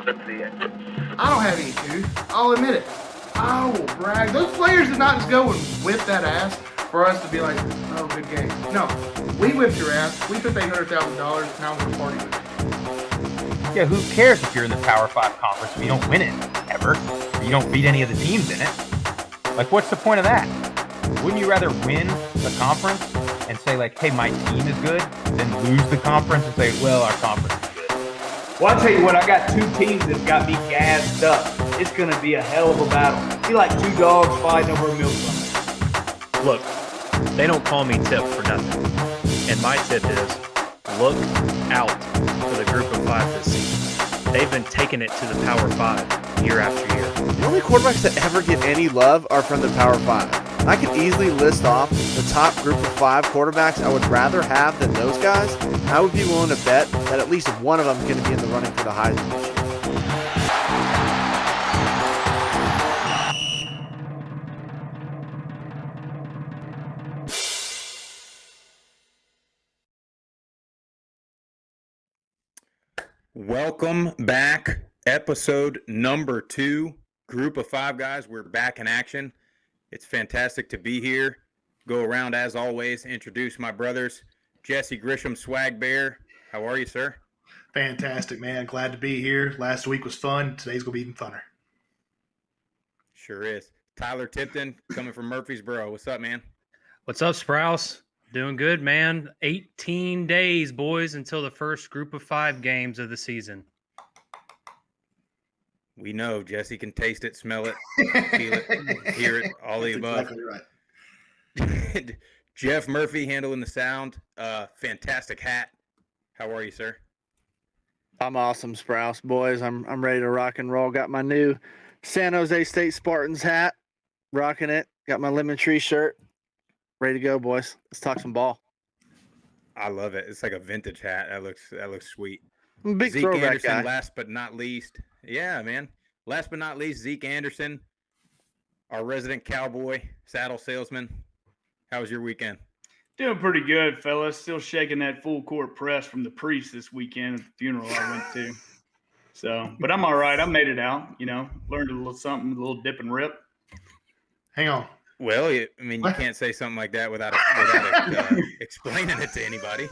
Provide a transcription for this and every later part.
I don't have any tooth. I'll admit it. I will brag. Those players did not just go and whip that ass for us to be like, oh, good game. No, we whipped your ass. We took $800,000. Now we're partying with it. Yeah, who cares if you're in the Power 5 conference if you don't win it, ever? Or you don't beat any of the teams in it? Like, what's the point of that? Wouldn't you rather win the conference and say, like, hey, my team is good, than lose the conference and say, well, our conference is good? Well, I'll tell you what, I got two teams that got me gassed up. It's going to be a hell of a battle. It'll be like two dogs fighting over a milk bun. Look, they don't call me Tip for nothing. And my tip is, look out for the group of 5 this season. They've been taking it to the Power 5 year after year. The only quarterbacks that ever get any love are from the Power 5. I could easily list off the top group of 5 quarterbacks I would rather have than those guys. I would be willing to bet that at least one of them is going to be in the running for the Heisman this year. Welcome back. Episode number 2. Group of 5 guys. We're back in action. It's fantastic to be here. Go around, as always, introduce my brothers. Jesse Grisham, Swag Bear. How are you, sir? Fantastic, man. Glad to be here. Last week was fun. Today's going to be even funner. Sure is. Tyler Tipton, coming from Murfreesboro. What's up, man? What's up, Sprouse? Doing good, man. 18 days, boys, until the first group of 5 games of the season. We know Jesse can taste it, smell it, feel it, hear it, all the above. Exactly right. Jeff Murphy handling the sound. Fantastic hat. How are you, sir? I'm awesome, Sprouse. Boys, I'm ready to rock and roll. Got my new San Jose State Spartans hat. Rocking it. Got my lemon tree shirt. Ready to go, boys. Let's talk some ball. I love it. It's like a vintage hat. That looks sweet. I'm a big Zeke throwback Anderson, guy. last but not least. Yeah, man. Last but not least, Zeke Anderson, our resident cowboy, saddle salesman. How was your weekend? Doing pretty good, fellas. Still shaking that full court press from the priest this weekend at the funeral I went to. So, but I'm all right. I made it out. Learned a little something, a little dip and rip. Hang on. Well, you can't say something like that without explaining it to anybody.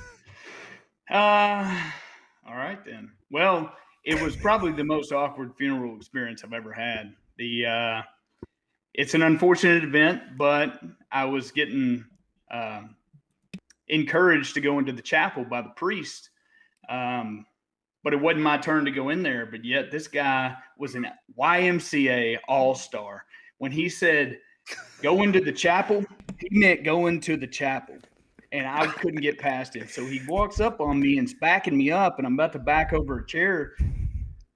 All right then. Well, it was probably the most awkward funeral experience I've ever had. It's an unfortunate event, but I was getting encouraged to go into the chapel by the priest. But it wasn't my turn to go in there. But yet this guy was an YMCA all-star. When he said, go into the chapel, he meant go into the chapel. And I couldn't get past it. So he walks up on me and's backing me up, and I'm about to back over a chair.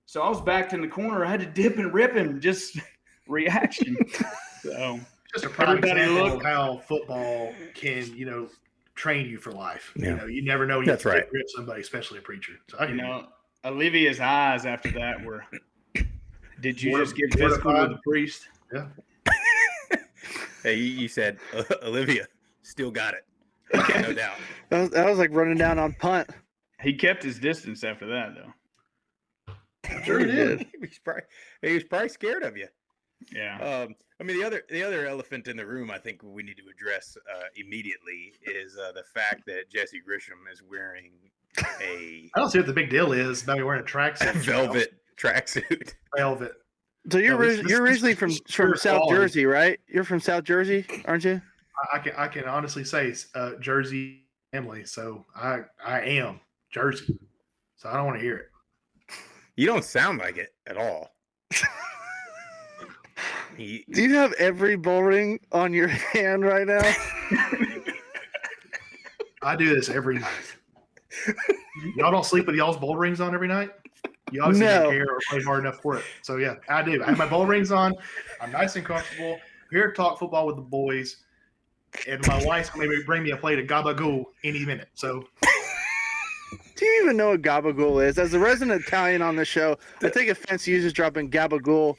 So I was backed in the corner. I had to dip and rip him, just reaction. So just a prime example of how football can, train you for life. Yeah. You never know. That's right. Rip somebody, especially a preacher. So Olivia's eyes after that were, did you just get physical with the priest? Yeah. Hey, you said Olivia still got it. No doubt. That was like running down on punt. He kept his distance after that, though. I'm sure he did. He was probably scared of you. Yeah. The other elephant in the room I think we need to address immediately is the fact that Jesse Grisham is wearing I don't see what the big deal is about me wearing a tracksuit. Velvet tracksuit. Velvet. So you're originally from South Jersey, right? You're from South Jersey, aren't you? I can honestly say Jersey family. So I am Jersey. So I don't want to hear it. You don't sound like it at all. Do you have every bull ring on your hand right now? I do this every night. Y'all don't sleep with y'all's bull rings on every night? You obviously don't care or play hard enough for it. So, yeah, I do. I have my bull rings on. I'm nice and comfortable. I'm here to talk football with the boys. And my wife's going to bring me a plate of gabagool any minute. So, do you even know what gabagool is? As a resident Italian on the show, I take offense to you just dropping gabagool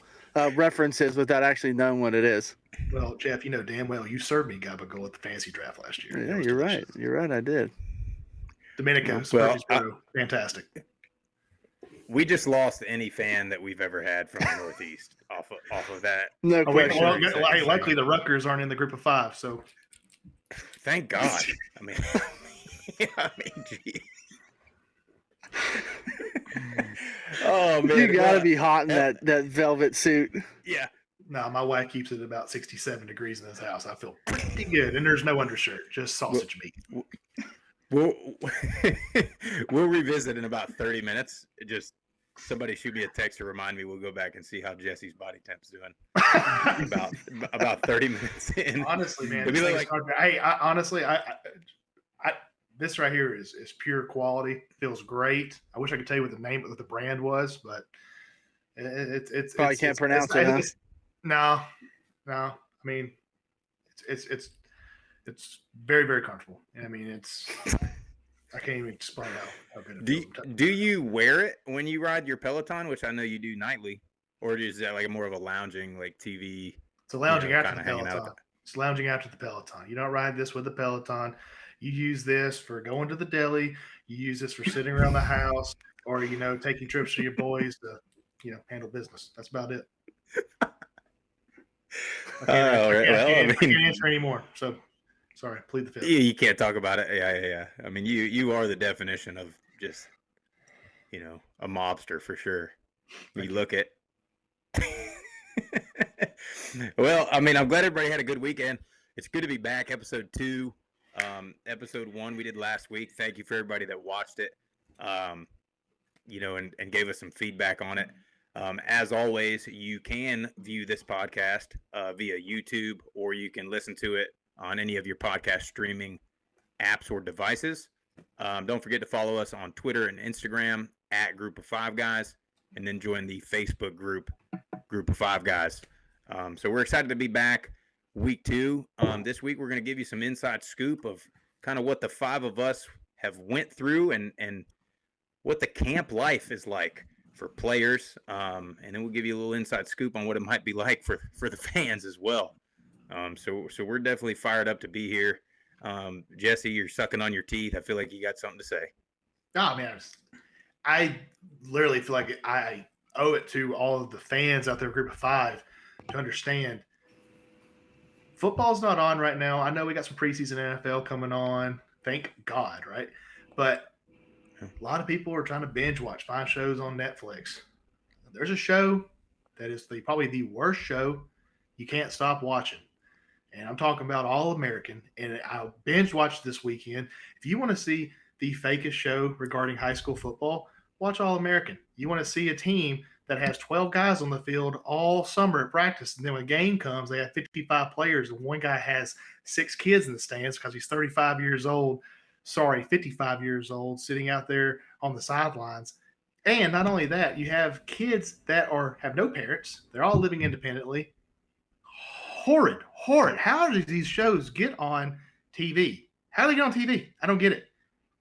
references without actually knowing what it is. Well, Jeff, you know damn well you served me gabagool at the fantasy draft last year. Yeah, you're right. You're right. I did. Domenico, fantastic. We just lost any fan that we've ever had from the Northeast off of that. No Oh, wait, question. well, likely the Rutgers aren't in the group of 5, so Thank God. I mean, gee. Oh man, You gotta be hot in that velvet suit. Yeah. no, my wife keeps it about 67 degrees in this house. I feel pretty good, and there's no undershirt, just sausage meat. We'll revisit in about 30 minutes. Just somebody shoot me a text to remind me. We'll go back and see how Jesse's body temp's doing. about 30 minutes in. Honestly, man, It'd be like, honestly, this right here is pure quality. Feels great. I wish I could tell you what the name of the brand was, but it's Probably can't pronounce it. Huh? No. I mean, it's very, very comfortable. I mean, I can't even explain how good it feels. do you wear it when you ride your Peloton, which I know you do nightly, or is that like more of a lounging like TV? It's a lounging after the hanging out Peloton. It's lounging after the Peloton. You don't ride this with the Peloton. You use this for going to the deli. You use this for sitting around the house, or taking trips to your boys to handle business. That's about it. I can't answer anymore. So sorry, plead the fifth. You can't talk about it. Yeah. I mean, you are the definition of just a mobster for sure. You look at. Well, I mean, I'm glad everybody had a good weekend. It's good to be back. Episode 2. Episode 1 we did last week. Thank you for everybody that watched it, and gave us some feedback on it. As always, you can view this podcast via YouTube, or you can listen to it on any of your podcast streaming apps or devices. Don't forget to follow us on Twitter and Instagram at Group of Five Guys, and then join the Facebook group of Five Guys. So we're excited to be back. Week 2. This week we're going to give you some inside scoop of kind of what the 5 of us have went through and what the camp life is like for players. And then we'll give you a little inside scoop on what it might be like for the fans as well. So we're definitely fired up to be here. Jesse, you're sucking on your teeth. I feel like you got something to say. Oh man, I literally feel like I owe it to all of the fans out there, Group of 5, to understand. Football's not on right now. I know we got some preseason NFL coming on. Thank God, right? But a lot of people are trying to binge watch, find shows on Netflix. There's a show that is probably the worst show you can't stop watching. And I'm talking about All American. And I binge watched this weekend. If you want to see the fakest show regarding high school football, watch All American. You want to see a team that has 12 guys on the field all summer at practice. And then when a game comes, they have 55 players. And one guy has 6 kids in the stands because he's 55 years old. 55 years old, sitting out there on the sidelines. And not only that, you have kids that have no parents. They're all living independently. Horrid. How do these shows get on TV? How do they get on TV? I don't get it.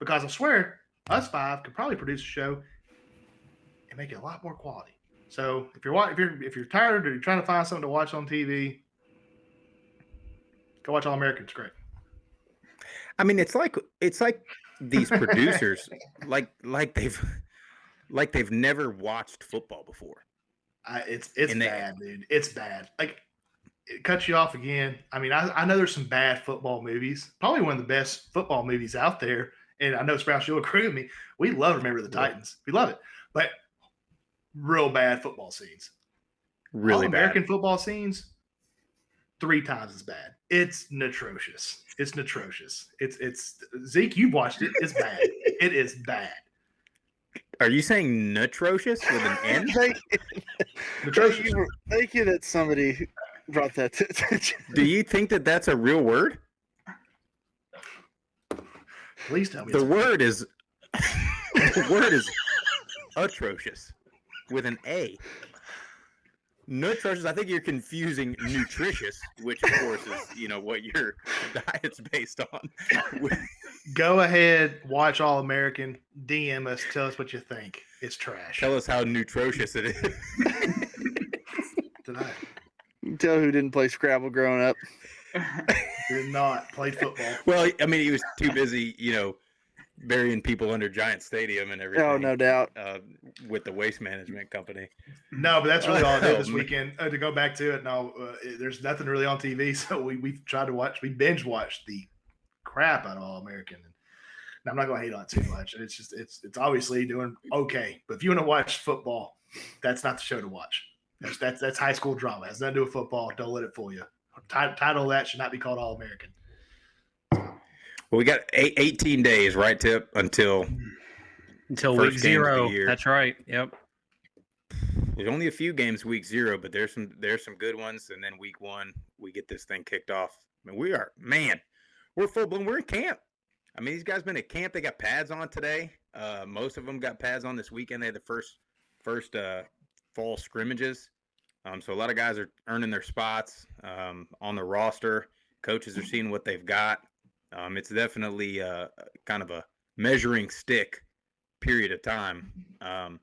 Because I swear, us 5 could probably produce a show and make it a lot more quality. So if you're tired or you're trying to find something to watch on TV, go watch All American. It's great. I mean, it's like these producers like they've never watched football before. It's bad, dude. It's bad. Like, it cuts you off again. I mean, I know there's some bad football movies. Probably one of the best football movies out there. And I know Sprouse, you'll agree with me. We love Remember the Titans. We love it. But real bad football scenes. Really bad. American football scenes, 3 times as bad. It's atrocious. It's Zeke, you've watched it. It's bad. It is bad. Are you saying nutrocious with an N? Thank you that somebody brought that to attention. Do you think that that's a real word? Please tell me. The word is atrocious with an A. Nutritious. I think you're confusing nutritious, which of course is what your diet's based on. Go ahead, watch All American, DM us, tell us what you think. It's trash. Tell us how nutritious it is. Did I? Tell who didn't play Scrabble growing up. Did not play football. Well, I mean, he was too busy, burying people under Giant Stadium and everything. Oh, no doubt. With the waste management company. No, but that's really all I did this Oh, weekend. To go back to it, now there's nothing really on TV, so we've tried to watch. We binge watched the crap out of All American. And I'm not going to hate on it too much. It's just it's obviously doing okay. But if you want to watch football, that's not the show to watch. That's high school drama. It has nothing to do with football. Don't let it fool you. Title of that should not be called All American. Well, we got 18 days, right, Tip, until week first game of the 0. year. That's right. Yep. There's only a few games week 0, but there's some good ones, and then week 1 we get this thing kicked off. I mean, we're full blown. We're in camp. I mean, these guys been at camp. They got pads on today. Most of them got pads on this weekend. They had the first fall scrimmages. So a lot of guys are earning their spots on the roster. Coaches are seeing what they've got. It's definitely kind of a measuring stick period of time. In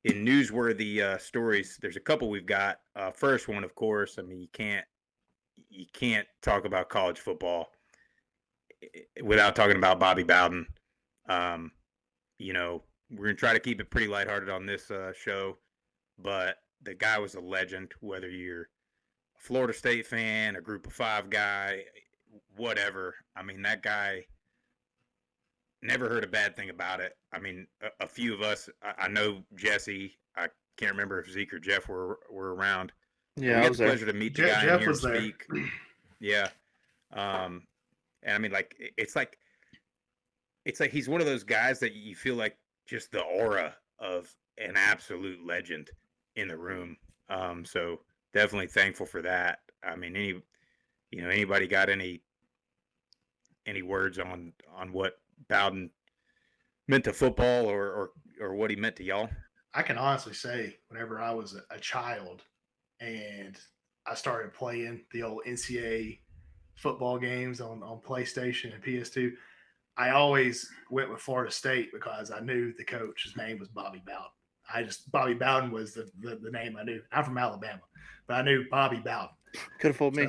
newsworthy stories, there's a couple we've got. First one, of course, I mean, you can't talk about college football without talking about Bobby Bowden. We're going to try to keep it pretty lighthearted on this show, but the guy was a legend, whether you're a Florida State fan, a Group of 5 guy, whatever. I mean, that guy, never heard a bad thing about it. I mean, a few of us, I know Jesse, I can't remember if Zeke or Jeff were around. Yeah, we I had was the there. pleasure to meet the guy Jeff and hear him was there. speak. Yeah. And I mean, like, it's like he's one of those guys that you feel like just the aura of an absolute legend in the room. So definitely thankful for that. I mean, anybody got any words on what Bowden meant to football or what he meant to y'all? I can honestly say, whenever I was a child and I started playing the old NCAA football games on PlayStation and PS2, I always went with Florida State because I knew the coach. His name was Bobby Bowden. Bobby Bowden was the name I knew. I'm from Alabama, but I knew Bobby Bowden. Could have fooled me.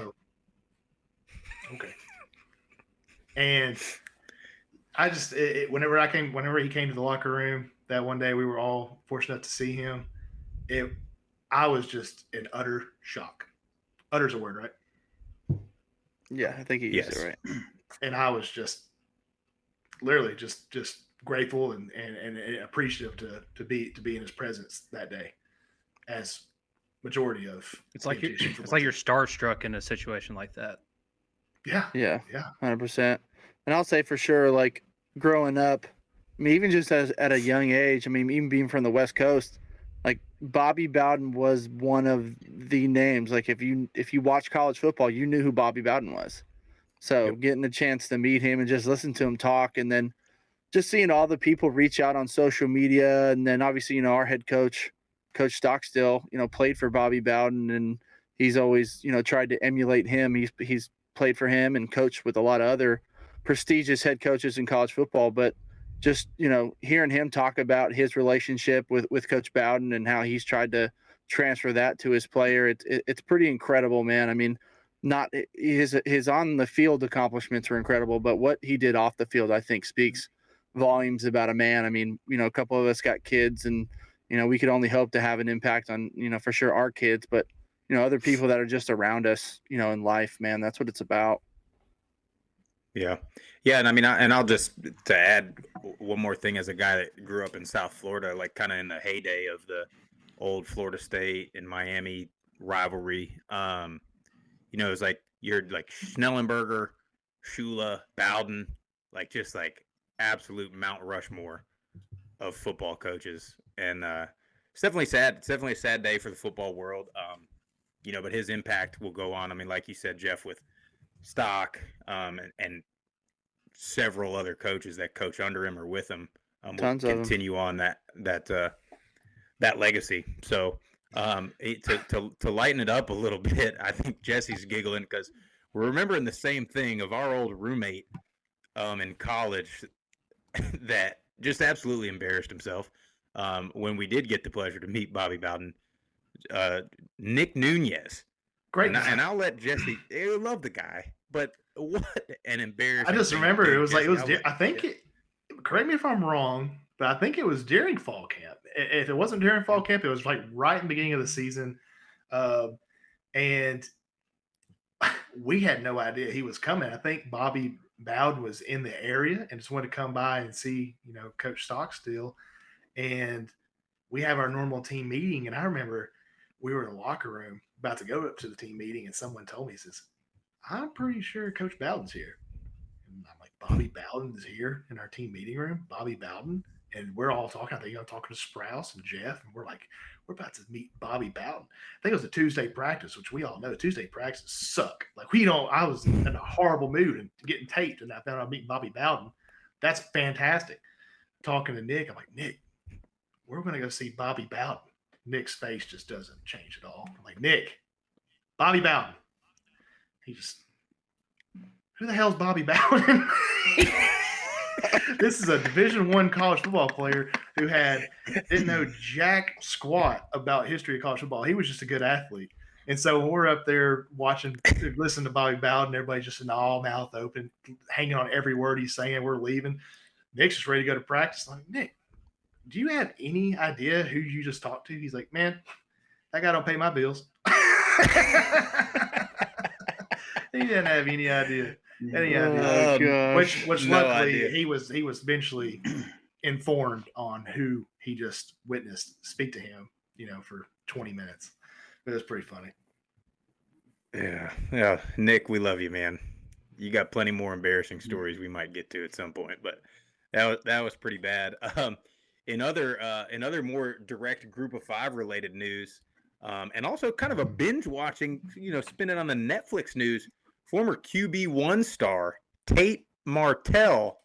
Okay. And I just whenever he came to the locker room that one day, we were all fortunate to see him. I was just in utter shock. Utter's a word, right? Yeah, I think he used it right. And I was just literally just grateful and appreciative to be in his presence that day, as majority of It's like you're starstruck in a situation like that. Yeah, 100%. And I'll say for sure, like growing up, I mean, even just at a young age, I mean, even being from the West Coast, like Bobby Bowden was one of the names. Like if you watch college football, you knew who Bobby Bowden was. So getting the chance to meet him and just listen to him talk, and then just seeing all the people reach out on social media, and then obviously, our head coach, Coach Stockstill, played for Bobby Bowden, and he's always, tried to emulate him. He's played for him and coached with a lot of other prestigious head coaches in college football, but just, hearing him talk about his relationship with Coach Bowden and how he's tried to transfer that to his player, it's pretty incredible, man. I mean, not his on the field accomplishments were incredible, but what he did off the field, I think, speaks volumes about a man. I mean, a couple of us got kids, and we could only hope to have an impact on, for sure our kids, but other people that are just around us, in life, man. That's what it's about. Yeah. And I mean, I'll just to add one more thing, as a guy that grew up in South Florida, like kind of in the heyday of the old Florida State and Miami rivalry. It was like you're like Schnellenberger, Shula, Bowden, like just like absolute Mount Rushmore of football coaches. And it's definitely sad. It's definitely a sad day for the football world. But his impact will go on. I mean, like you said, Jeff, with Stock and several other coaches that coach under him or with him will continue on that legacy. So to lighten it up a little bit, I think Jesse's giggling because we're remembering the same thing of our old roommate in college that just absolutely embarrassed himself when we did get the pleasure to meet Bobby Bowden. Nick Nunez. Great. And I'll let Jesse, I love the guy, but What an embarrassing. I just thing remember to it do, was like, Jesse. I think it, correct me if I'm wrong, but I think it was during fall camp. If it wasn't during fall camp, it was like right in the beginning of the season. And we had no idea he was coming. I think Bobby Bowden was in the area and just wanted to come by and see, Coach Stockstill. And we have our normal team meeting. And I remember we were in the locker room about to go up to the team meeting, and someone told me, he says, I'm pretty sure Coach Bowden's here. And I'm like, Bobby Bowden is here in our team meeting room? Bobby Bowden? And we're all talking. I think I'm talking to Sprouse and Jeff, and we're like, we're about to meet Bobby Bowden. I think it was a Tuesday practice, which we all know Tuesday practices suck. Like, I was in a horrible mood and getting taped, and I found out I'm meeting Bobby Bowden. That's fantastic. Talking to Nick, I'm like, Nick, we're going to go see Bobby Bowden. Nick's face just doesn't change at all. I'm like, Nick, Bobby Bowden. He just, who the hell's Bobby Bowden? This is a Division I college football player who didn't know jack squat about history of college football. He was just a good athlete. And so when we're up there listening to Bobby Bowden, everybody's just in all mouth open, hanging on every word he's saying. We're leaving. Nick's just ready to go to practice. I'm like, Nick, do you have any idea who you just talked to? He's like, man, that guy don't pay my bills. He didn't have any idea. Which No luckily idea. he was eventually informed on who he just witnessed speak to him, for 20 minutes. But it was pretty funny. Yeah. Nick, we love you, man. You got plenty more embarrassing stories we might get to at some point, but that was pretty bad. In other more direct Group of Five related news, and also kind of a binge watching, spinning on the Netflix news. Former QB1 star Tate Martell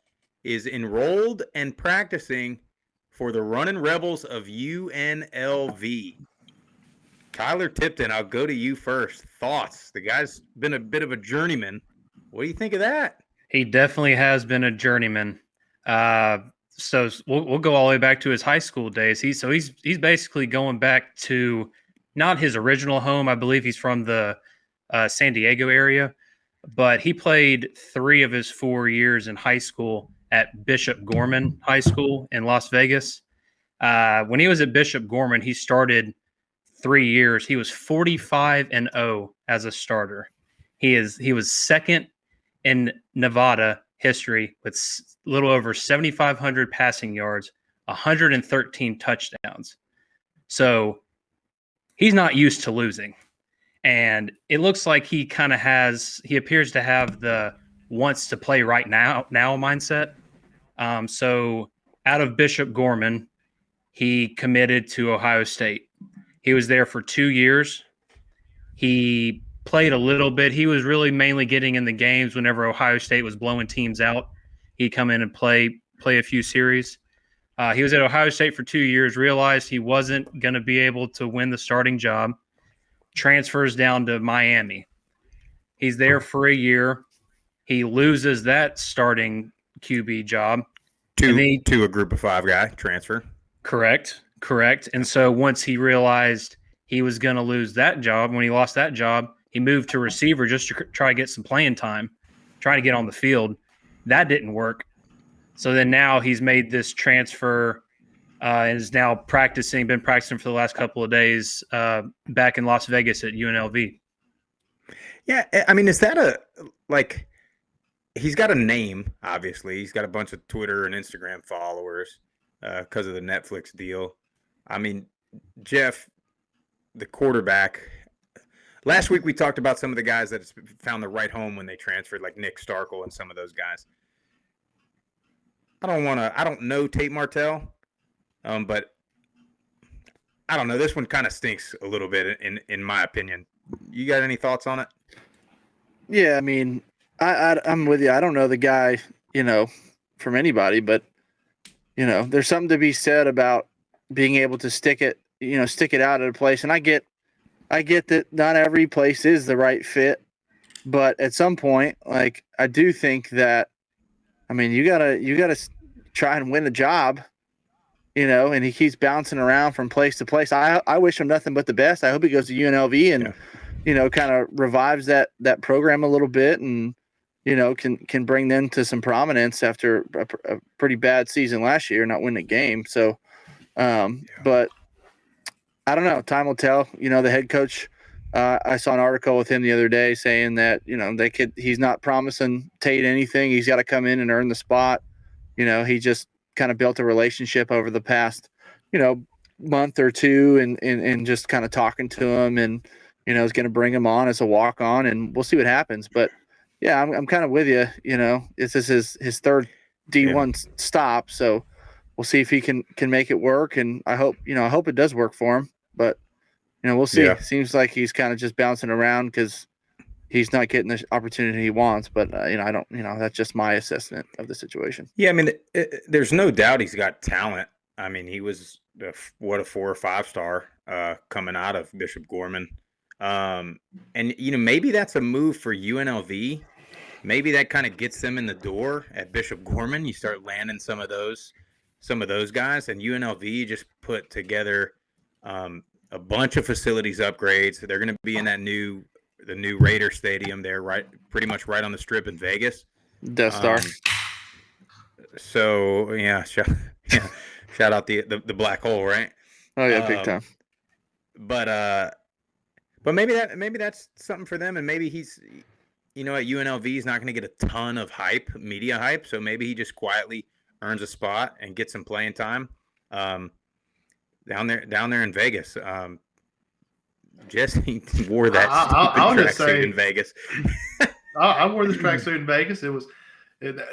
is enrolled and practicing for the Running Rebels of UNLV. Tyler Tipton, I'll go to you first. Thoughts? The guy's been a bit of a journeyman. What do you think of that? He definitely has been a journeyman. So we'll go all the way back to his high school days. He's basically going back to not his original home. I believe he's from the San Diego area, but he played 3 of his 4 years in high school at Bishop Gorman High School in Las Vegas. When he was at Bishop Gorman, he started 3 years. He was 45-0 as a starter. He was second in Nevada history with a little over 7,500 passing yards, 113 touchdowns. So he's not used to losing. And it looks like he appears to have the wants to play right now mindset. So out of Bishop Gorman, he committed to Ohio State. He was there for 2 years. He played a little bit. He was really mainly getting in the games whenever Ohio State was blowing teams out. He'd come in and play a few series. He was at Ohio State for 2 years, realized he wasn't going to be able to win the starting job, transfers down to Miami. He's there for a year. He loses that starting QB job. To a Group of Five guy transfer. Correct. And so once he realized he was going to lose that job, when he lost that job, he moved to receiver just to try to get some playing time, trying to get on the field. That didn't work. So then now he's made this transfer and is now been practicing for the last couple of days back in Las Vegas at UNLV. Yeah, I mean, is that he's got a name, obviously. He's got a bunch of Twitter and Instagram followers because of the Netflix deal. I mean, Jeff, the quarterback, last week we talked about some of the guys that found the right home when they transferred, like Nick Starkel and some of those guys. I don't know Tate Martell, but I don't know. This one kind of stinks a little bit in my opinion. You got any thoughts on it? Yeah, I mean, I'm with you. I don't know the guy, from anybody, but there's something to be said about being able to stick it out at a place. And I get that not every place is the right fit, but at some point, like, I do think that, I mean, you gotta try and win the job, and he keeps bouncing around from place to place. I wish him nothing but the best. I hope he goes to UNLV and, kind of revives that program a little bit and, can bring them to some prominence after a pretty bad season last year, not winning a game. So, but I don't know. Time will tell. The head coach, I saw an article with him the other day saying that, he's not promising Tate anything. He's got to come in and earn the spot. He just kind of built a relationship over the past, month or two and just kind of talking to him and, is going to bring him on as a walk on, and we'll see what happens. But yeah, I'm kind of with you. This is his third D1 stop. So we'll see if he can make it work. And I hope it does work for him, but we'll see. Yeah. Seems like he's kind of just bouncing around because he's not getting the opportunity he wants. But I don't. That's just my assessment of the situation. Yeah, I mean, there's no doubt he's got talent. I mean, he was a 4 or 5 star coming out of Bishop Gorman, and maybe that's a move for UNLV. Maybe that kind of gets them in the door at Bishop Gorman. You start landing some of those guys, and UNLV just put together a bunch of facilities upgrades. They're going to be in the new Raider Stadium there, pretty much right on the Strip in Vegas. Death Star. So yeah, shout out the black hole, right? Oh yeah, big time. But maybe that's something for them, and maybe he's at UNLV he's not going to get a ton of media hype, so maybe he just quietly earns a spot and gets some playing time down there in Vegas. Jesse wore that tracksuit in Vegas. I wore this tracksuit in Vegas.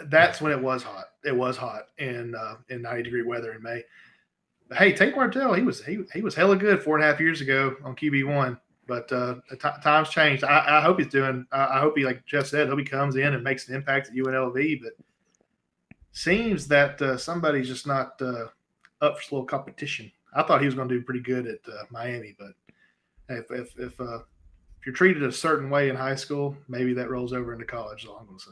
That's when it was hot. It was hot in 90-degree weather in May. But hey, Tate Martell, he was hella good 4.5 years ago on QB1. But times changed. I hope he's doing. I hope he, like Jeff said, hope he comes in and makes an impact at UNLV. But seems that somebody's just not up for a little competition. I thought he was going to do pretty good at Miami, but if you're treated a certain way in high school, maybe that rolls over into college. Is all I'm going to say.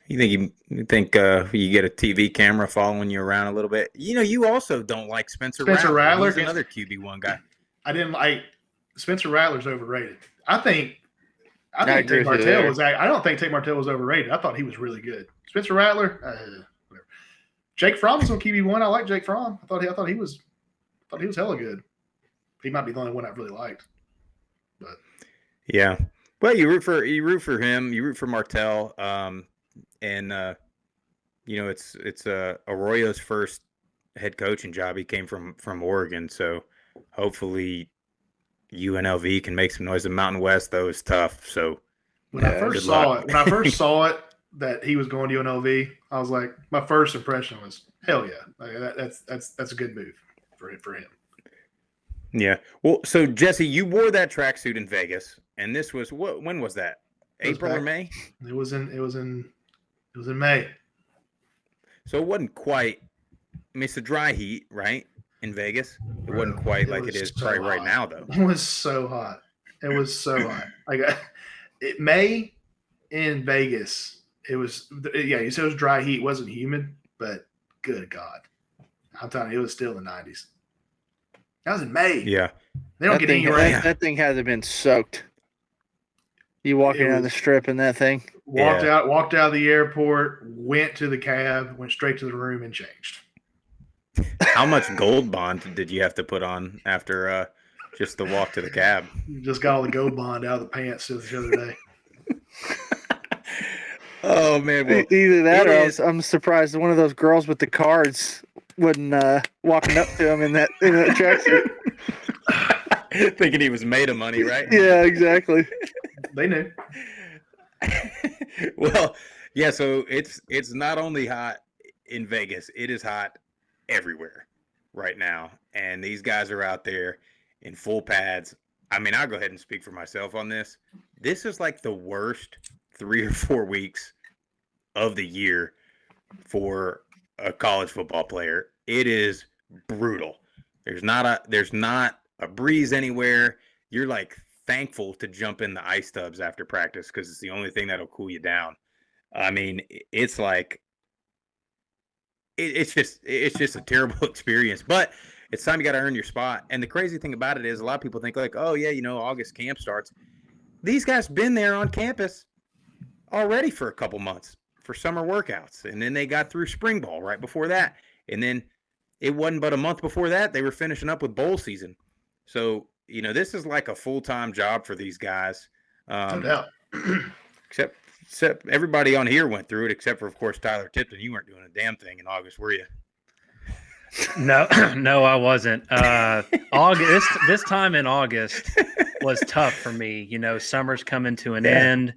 You think you get a TV camera following you around a little bit? You also don't like Spencer Rattler. He's another QB1 guy. I didn't like Spencer Rattler's overrated. I think Tate Martell was. I don't think Tate Martell was overrated. I thought he was really good. Spencer Rattler, whatever. Jake Fromm was on QB1. I like Jake Fromm. I thought he was hella good. He might be the only one I really liked. But yeah, well, you root for him. You root for Martell. And it's Arroyo's first head coaching job. He came from Oregon, so hopefully UNLV can make some noise. The Mountain West, though, is tough. So when I first saw it that he was going to UNLV, I was like, my first impression was, hell yeah, like, that's a good move for him. Yeah. Well, so Jesse, you wore that tracksuit in Vegas, and this was when was that? April or May? It was in May. So it wasn't quite. I mean, it's a dry heat, right? In Vegas, it wasn't quite like it is probably right now, though. It was so hot. Like May in Vegas, it was. Yeah, you said it was dry heat. It wasn't humid, but good God, I'm telling you, it was still in the 90s. That was in May. Yeah, they don't get any rain. That thing hasn't been soaked. You walking down the strip in that thing? Walked out of the airport, went to the cab, went straight to the room and changed. How much Gold Bond did you have to put on after just the walk to the cab? Just got all the Gold Bond out of the pants the other day. Oh man! Well, either that or I'm surprised one of those girls with the cards wasn't walking up to him in that tracksuit. Thinking he was made of money, right? Yeah, exactly. They knew. Well, yeah, so it's not only hot in Vegas, it is hot everywhere right now. And these guys are out there in full pads. I mean, I'll go ahead and speak for myself on this. This is like the worst 3 or 4 weeks of the year for a college football player. It is brutal. There's not a breeze anywhere. You're like thankful to jump in the ice tubs after practice because it's the only thing that'll cool you down. I mean, it's like it's just a terrible experience. But it's time you got to earn your spot. And the crazy thing about it is a lot of people think like, oh yeah, August camp starts. these guys been there on campus already for a couple months for summer workouts. And then they got through spring ball right before that. And then it wasn't but a month before that they were finishing up with bowl season. So, this is like a full-time job for these guys. No doubt. Except everybody on here went through it, except for, of course, Tyler Tipton. You weren't doing a damn thing in August, were you? No, no, I wasn't. August, this time in August was tough for me. Summer's coming to an end.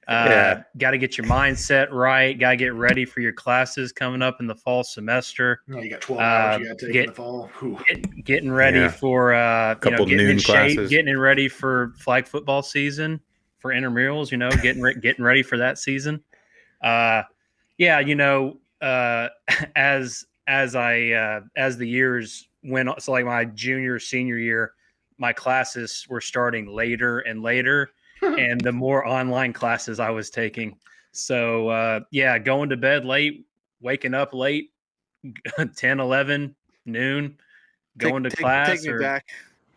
Got to get your mindset right. Got to get ready for your classes coming up in the fall semester. You got 12 hours you got to take in the fall. Getting ready for getting in shape, classes. getting ready for flag football season, for intramurals. Getting ready for that season. As the years went on, so like my junior, senior year, my classes were starting later and later, and the more online classes I was taking. So, going to bed late, waking up late, 10, 11, noon, going to class. Take me back.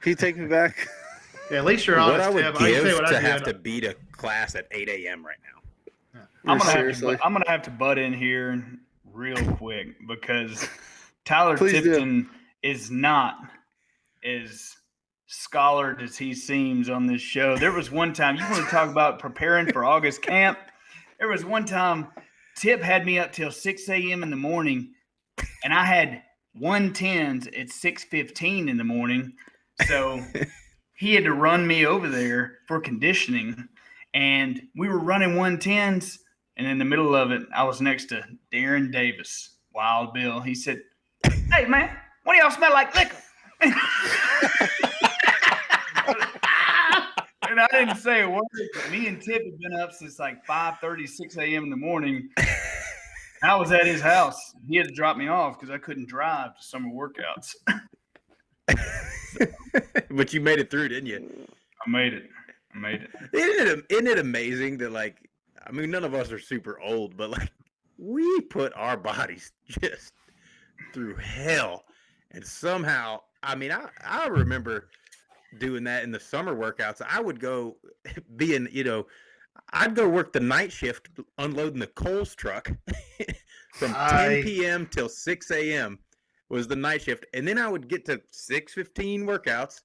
Can you take me back? Yeah, at least you're honest. What I would Tim. I can tell you give what to I'd have do. to beat a class at 8 a.m. right now. I'm gonna have to butt in here real quick because Tyler Tipton is not as scholared as he seems on this show. There was one time, you want to talk about preparing for August camp? There was one time Tip had me up till 6 a.m. in the morning, and I had 110s at 6:15 in the morning. So he had to run me over there for conditioning, and we were running 110s. And in the middle of it, I was next to Darren Davis, Wild Bill. He said, "Hey, man, one of y'all smell like liquor." And I didn't say a word. But me and Tip had been up since like 5:30, 6 a.m. in the morning. I was at his house. He had to drop me off because I couldn't drive to summer workouts. But you made it through, didn't you? I made it. Isn't it amazing that, none of us are super old, but we put our bodies just through hell. And somehow, I remember doing that in the summer workouts. I would go I'd go work the night shift unloading the Kohl's truck from 10 p.m. till 6 a.m. was the night shift. And then I would get to 6:15 workouts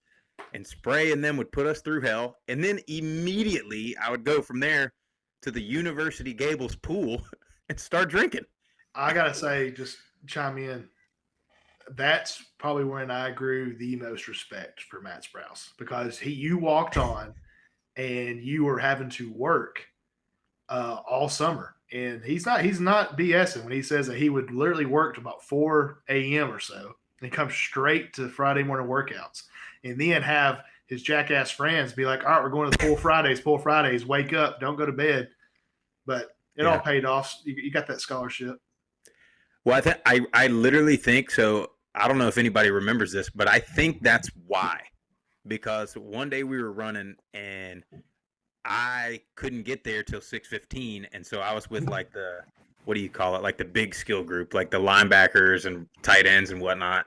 and spray, and then would put us through hell. And then immediately I would go from there to the University Gables pool and start drinking. I got to say, just chime in. That's probably when I grew the most respect for Matt Sprouse, because you walked on and you were having to work all summer. And he's not BSing when he says that he would literally work to about 4 a.m. or so and come straight to Friday morning workouts, and then have his jackass friends be like, "All right, we're going to the pool Fridays, wake up, don't go to bed." But it all paid off. You got that scholarship. Well, I literally think so. I don't know if anybody remembers this, but I think that's why. Because one day we were running and I couldn't get there till 6:15, and so I was with the big skill group, like the linebackers and tight ends and whatnot,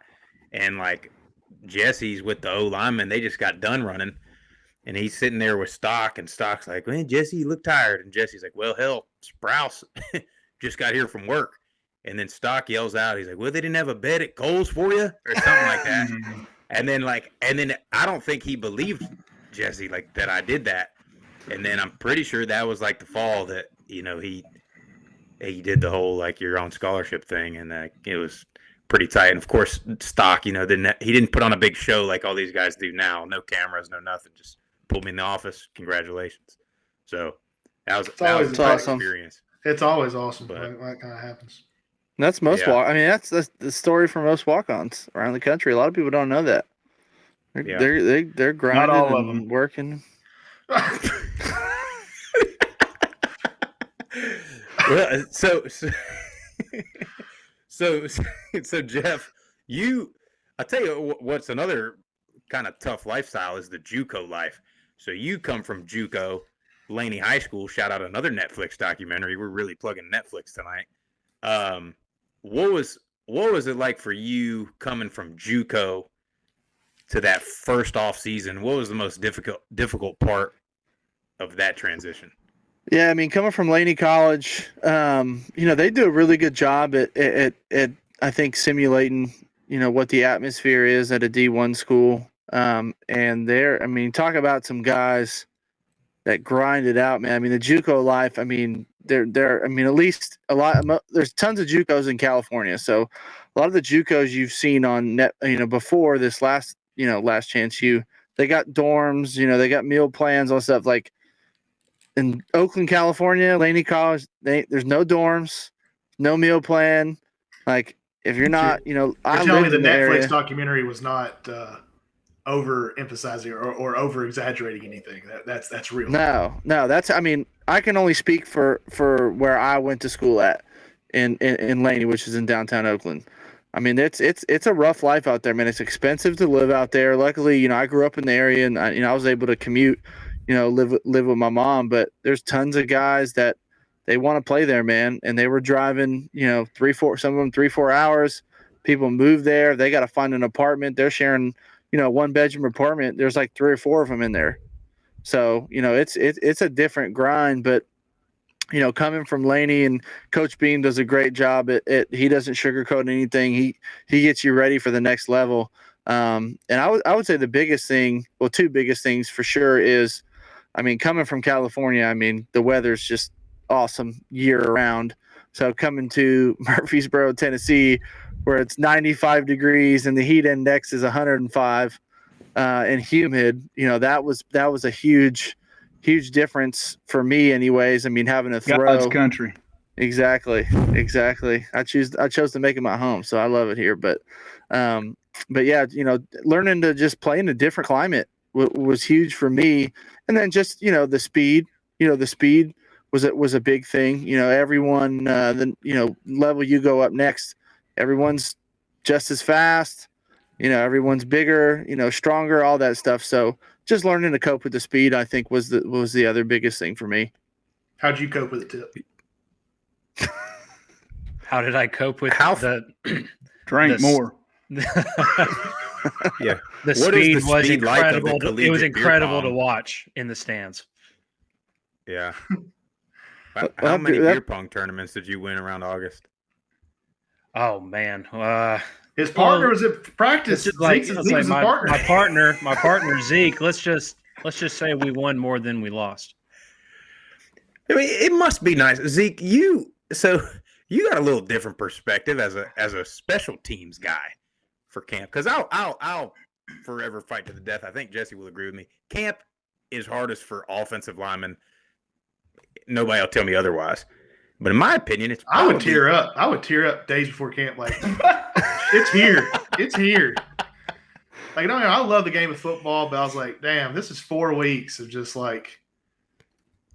and Jesse's with the O lineman. They just got done running, and he's sitting there with Stock, and Stock's like, "Man, Jesse, you look tired," and Jesse's like, "Well, hell, Sprouse just got here from work." And then Stock yells out, he's like, "Well, they didn't have a bed at Kohl's for you," or something like that. And then I don't think he believed Jesse that I did that. And then I'm pretty sure that was the fall that he did the whole you're on scholarship thing, and it was pretty tight. And of course, Stock, he didn't put on a big show like all these guys do now. No cameras, no nothing. Just pulled me in the office. Congratulations. So that was awesome experience. It's always awesome when that kind of happens. And that's most that's the story for most walk-ons around the country. A lot of people don't know that. They're grinding all of and working. Well, so Jeff, I tell you what's another kind of tough lifestyle is the JUCO life. So you come from JUCO, Laney High School. Shout out another Netflix documentary. We're really plugging Netflix tonight. What was it like for you coming from JUCO to that first off season? What was the most difficult part of that transition? Yeah, I mean, coming from Laney College, they do a really good job at I think simulating, what the atmosphere is at a D1 school. And talk about some guys that grind it out, man. I mean, the JUCO life. I mean, at least there's tons of JUCOs in California. So a lot of the JUCOs you've seen on net, before this last chance they got dorms, they got meal plans, all stuff like. In Oakland, California, Laney College, there's no dorms, no meal plan. Like if you're not, You're I telling me lived the in the Netflix area. documentary was not overemphasizing or over exaggerating anything. That's real. No, that's. I mean, I can only speak for where I went to school at in Laney, which is in downtown Oakland. I mean, it's a rough life out there, man. It's expensive to live out there. Luckily, I grew up in the area, and I was able to commute, live with my mom. But there's tons of guys that they want to play there, man, and they were driving, some of them 3-4 hours. People move there. They got to find an apartment. They're sharing, 1-bedroom apartment. There's like 3 or 4 of them in there. So, it's a different grind, but coming from Laney, and Coach Beam does a great job he doesn't sugarcoat anything. He gets you ready for the next level. And I would say the biggest thing, well, 2 biggest things for sure is, coming from California, the weather's just awesome year round. So coming to Murfreesboro, Tennessee, where it's 95 degrees and the heat index is 105 and humid, that was a huge difference for me anyways. Having to throw God's country. Exactly. I chose to make it my home, so I love it here. But yeah, learning to just play in a different climate was huge for me. And then just, the speed was a big thing. Everyone, level you go up next, everyone's just as fast, everyone's bigger, stronger, all that stuff. So just learning to cope with the speed, I think was the other biggest thing for me. How'd you cope with it, Tip? How did I cope with Drink more. Yeah. The speed was incredible. It was incredible to watch in the stands. Yeah. How many beer pong tournaments did you win around August? Oh man. His partner was at practice. Zeke was his partner. My partner Zeke. Let's just say we won more than we lost. It must be nice, Zeke. You got a little different perspective as a special teams guy for camp, because I'll forever fight to the death. I think Jesse will agree with me. Camp is hardest for offensive linemen. Nobody will tell me otherwise. But in my opinion, I would tear up. I would tear up days before camp. Like, it's here. It's here. Like, I love the game of football, but I was like, damn, this is 4 weeks of just like,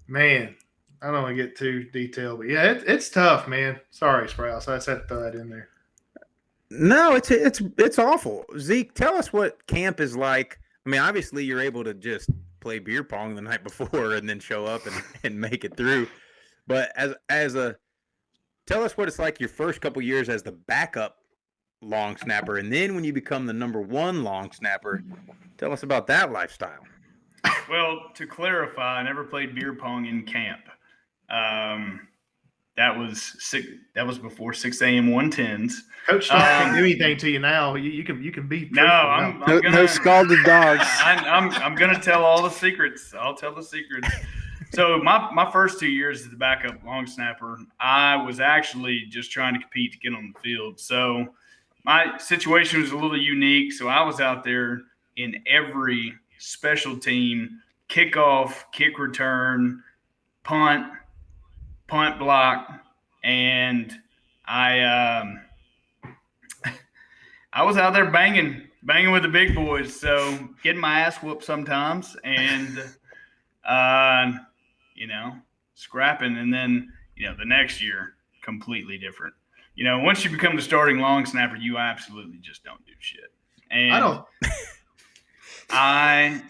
man, I don't want to get too detailed, but yeah, it's tough, man. Sorry, Sprouse. I just had to throw that in there. No, it's awful. Zeke, tell us what camp is like. Obviously you're able to just play beer pong the night before and then show up and make it through. But tell us what it's like your first couple years as the backup long snapper, and then when you become the number 1 long snapper, tell us about that lifestyle. Well, to clarify, I never played beer pong in camp. That was before 6 a.m. 110s. Coach can't do anything to you now. You can be no. I'm gonna, no scalded dogs. I'm gonna tell all the secrets. I'll tell the secrets. So my first 2 years as the backup long snapper, I was actually just trying to compete to get on the field. So my situation was a little unique. So I was out there in every special team, kickoff, kick return, punt block, and I was out there banging with the big boys. So getting my ass whooped sometimes, and scrapping, and then the next year completely different. Once you become the starting long snapper, you absolutely just don't do shit. And I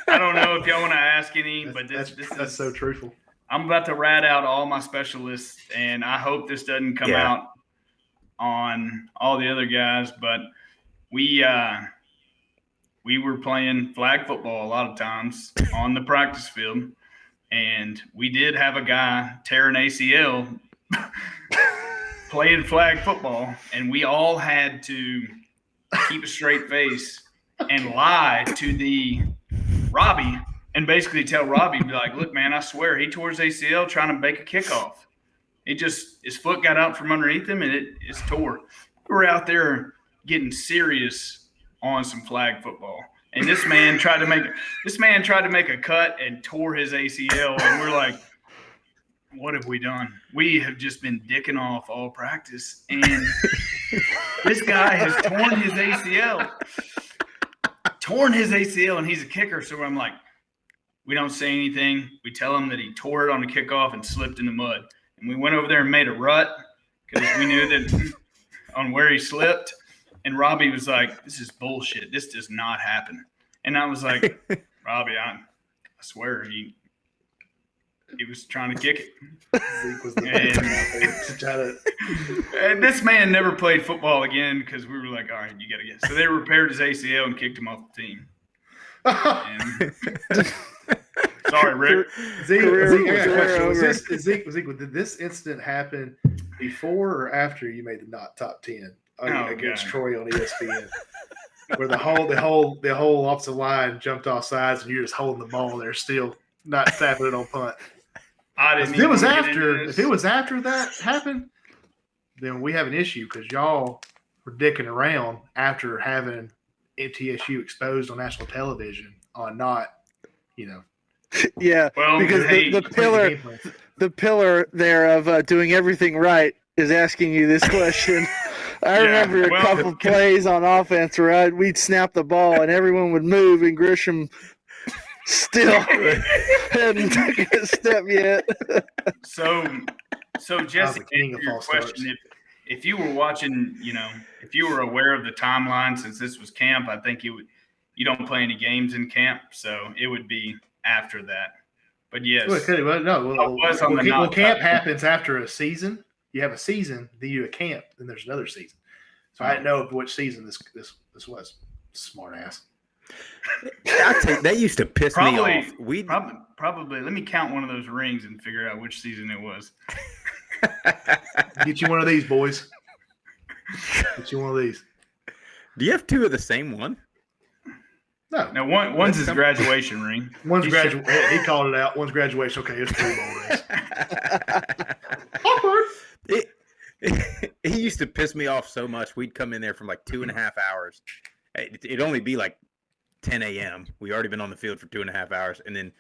don't know if y'all want to ask any, but this is so truthful. I'm about to rat out all my specialists, and I hope this doesn't come out on all the other guys. But we we were playing flag football a lot of times on the practice field, and we did have a guy tear an ACL playing flag football, and we all had to keep a straight face and lie to the Robbie and basically tell Robbie, be like, look, man, I swear he tore his ACL trying to make a kickoff. His foot got out from underneath him and it's tore. We were out there getting serious on some flag football. And this man tried to make a cut and tore his ACL. And we're like, what have we done? We have just been dicking off all practice. And this guy has torn his ACL. And he's a kicker. So I'm like, we don't say anything. We tell him that he tore it on the kickoff and slipped in the mud. And we went over there and made a rut because we knew that on where he slipped. And Robbie was like, this is bullshit. This does not happen. And I was like, Robbie, I swear he was trying to kick it. And this man never played football again because we were like, all right, you got to get. So they repaired his ACL and kicked him off the team. Sorry, Rick. Zeke, did this incident happen before or after you made the not top 10 against Troy on ESPN? Where the whole offensive line jumped off sides and you're just holding the ball there, still not tapping it on punt. If it was after that happened, then we have an issue because y'all were dicking around after having MTSU exposed on national television on not, Yeah, well, because the pillar there of doing everything right is asking you this question. I remember a couple plays on offense where we'd snap the ball and everyone would move and Grisham still hadn't taken a step yet. So Jesse, to answer your question, if you were watching, if you were aware of the timeline, since this was camp, I think you don't play any games in camp, so it would be after that. But yes. Camp happens after a season. You have a season, then you do a camp, then there's another season. So I didn't know which season this was. Smart ass. That used to piss me off. Probably. Let me count one of those rings and figure out which season it was. Get you one of these, boys. Get you one of these. Do you have two of the same one? No. Now one's his graduation ring. One's graduation. He called it out. One's graduation. Okay, it's 3 ball rings. He used to piss me off so much. We'd come in there from like 2.5 hours. It'd only be like 10 a.m. We already been on the field for 2.5 hours, and then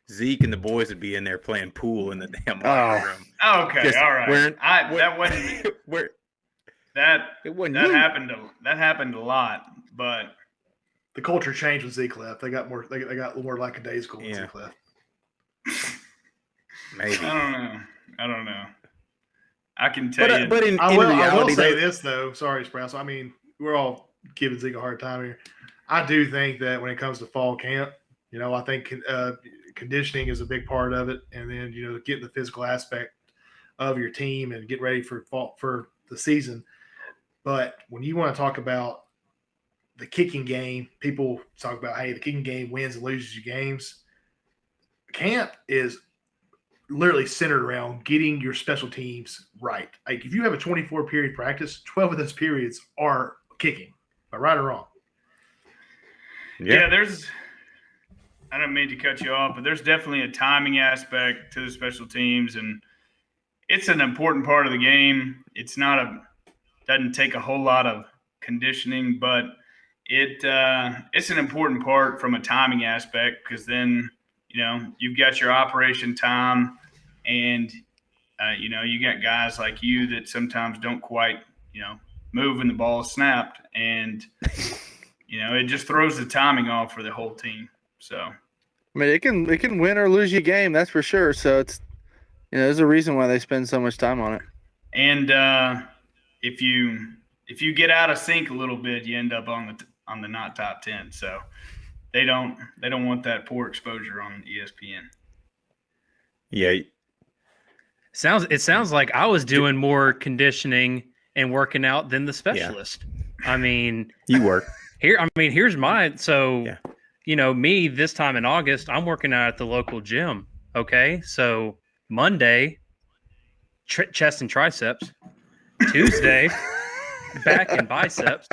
Zeke and the boys would be in there playing pool in the damn locker room. Okay, all right. That wasn't where that happened a lot, but the culture changed when Zeke left. They got more. They got a little more lackadaisical when Zeke left. Maybe. I don't know. I can tell you. But in reality, I will say this though. Sorry, Sprouse. I mean, we're all giving Zeke a hard time here. I do think that when it comes to fall camp, I think conditioning is a big part of it, and then getting the physical aspect of your team and get ready for the season. But when you want to talk about the kicking game, people talk about, hey, the kicking game wins and loses you games. Camp is literally centered around getting your special teams right. Like if you have a 24-period practice, 12 of those periods are kicking. Am I right or wrong? Yeah, I don't mean to cut you off, but there's definitely a timing aspect to the special teams, and it's an important part of the game. It's doesn't take a whole lot of conditioning, but it's an important part from a timing aspect because then you've got your operation time, and you got guys like you that sometimes don't quite move when the ball is snapped, and it just throws the timing off for the whole team. So I mean, it can win or lose you a game, that's for sure. So it's there's a reason why they spend so much time on it. And if you get out of sync a little bit, you end up on the not top 10. So they don't want that poor exposure on ESPN. Yeah. It sounds like I was doing more conditioning and working out than the specialist. Yeah. I mean, you work. Here's mine. So, Yeah. Me this time in August, I'm working out at the local gym. Okay. So Monday, chest and triceps. Tuesday, back and biceps.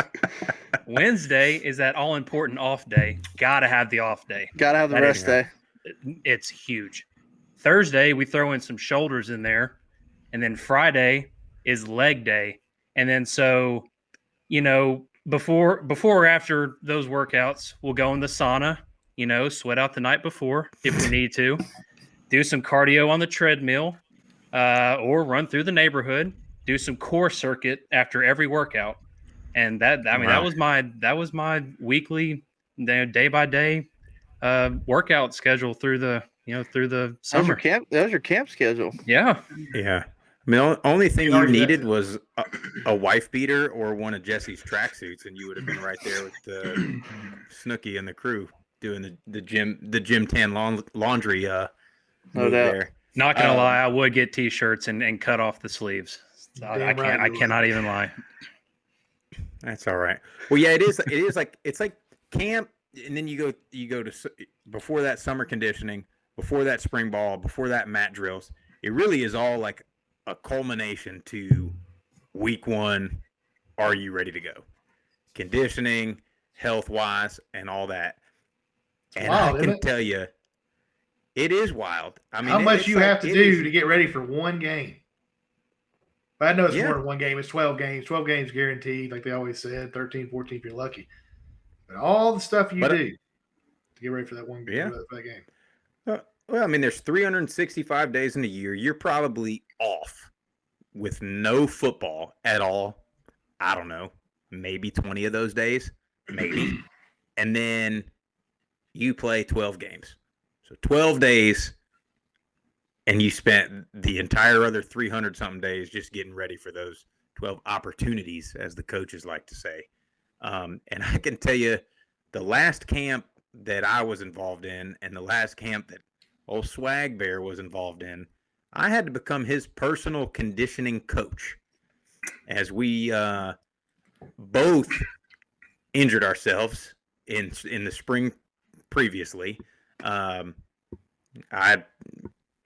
Wednesday is that all important off day. Gotta have the off day. Gotta have the That rest is- day. It's huge. Thursday, we throw in some shoulders in there. And then Friday is leg day. And then before or after those workouts, we'll go in the sauna, sweat out the night before if we need to, do some cardio on the treadmill, or run through the neighborhood, do some core circuit after every workout. And that was my weekly, day by day workout schedule through the summer. That was your camp schedule. Yeah. Yeah. I mean, the only thing you already needed got was a wife beater or one of Jesse's tracksuits, and you would have been right there with the Snooky and the crew doing the gym tan laundry. No move doubt. there. Not gonna lie, I would get t-shirts and cut off the sleeves. I cannot even lie. That's all right. Well, yeah, it is. It is like it's like camp, and then you go to before that summer conditioning, before that spring ball, before that mat drills. It really is all like a culmination to week one. Are you ready to go? Conditioning, health wise, and all that. And wild, I can tell you, it is wild. I mean, how much you have to do to get ready for one game? But I know it's more than one game. It's 12 games. 12 games guaranteed, like they always said. 13, 14 if you're lucky. But all the stuff you do to get ready for that one game. That game. Well, I mean, there's 365 days in a year. You're probably off with no football at all. I don't know, maybe 20 of those days, maybe. And then you play 12 games. So 12 days, and you spent the entire other 300-something days just getting ready for those 12 opportunities, as the coaches like to say. And I can tell you, the last camp that I was involved in and the last camp that old Swag Bear was involved in, I had to become his personal conditioning coach as we both injured ourselves in the spring previously. I